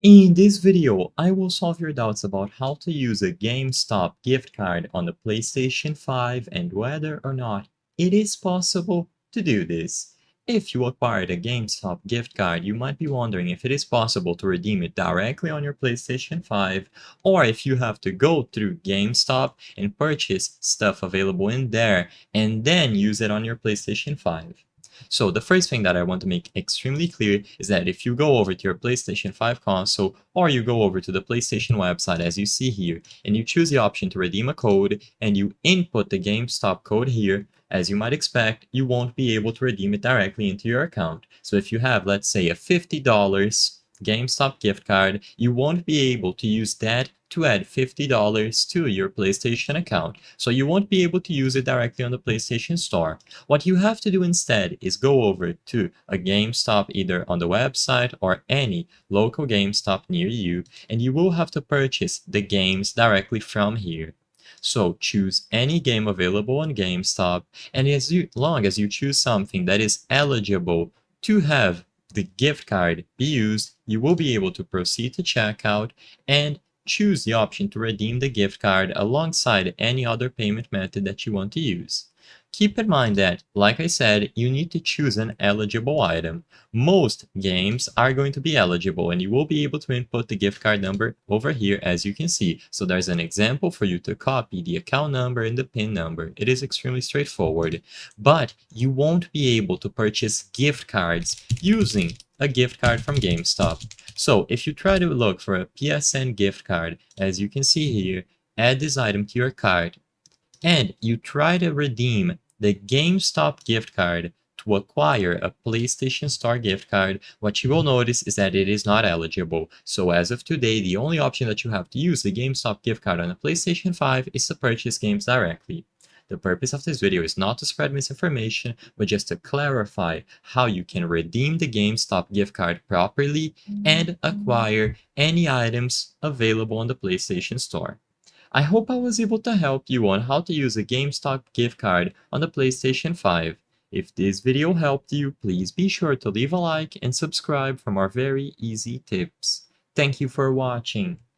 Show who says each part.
Speaker 1: In this video, I will solve your doubts about how to use a GameStop gift card on the PlayStation 5 and whether or not it is possible to do this. If you acquired a GameStop gift card, you might be wondering if it is possible to redeem it directly on your PlayStation 5, or if you have to go through GameStop and purchase stuff available in there and then use it on your PlayStation 5. So the first thing that I want to make extremely clear is that if you go over to your PlayStation 5 console or you go over to the PlayStation website as you see here and you choose the option to redeem a code and you input the GameStop code here, as you might expect, you won't be able to redeem it directly into your account. So if you have, let's say, a $50 GameStop gift card, you won't be able to use that to add $50 to your PlayStation account. So you won't be able to use it directly on the PlayStation Store. What you have to do instead is go over to a GameStop either on the website or any local GameStop near you, and you will have to purchase the games directly from here. So choose any game available on GameStop, and as long as you choose something that is eligible to have the gift card be used, you will be able to proceed to checkout and choose the option to redeem the gift card alongside any other payment method that you want to use. Keep in mind that, like I said, you need to choose an eligible item. Most games are going to be eligible and you will be able to input the gift card number over here as you can see. So there's an example for you to copy the account number and the PIN number. It is extremely straightforward, but you won't be able to purchase gift cards using a gift card from GameStop. So if you try to look for a PSN gift card, as you can see here, add this item to your cart, and you try to redeem the GameStop gift card to acquire a PlayStation Store gift card, what you will notice is that it is not eligible. So as of today, the only option that you have to use the GameStop gift card on a PlayStation 5 is to purchase games directly. The purpose of this video is not to spread misinformation, but just to clarify how you can redeem the GameStop gift card properly and acquire any items available on the PlayStation Store. I hope I was able to help you on how to use a GameStop gift card on the PlayStation 5. If this video helped you, please be sure to leave a like and subscribe for more very easy tips. Thank you for watching.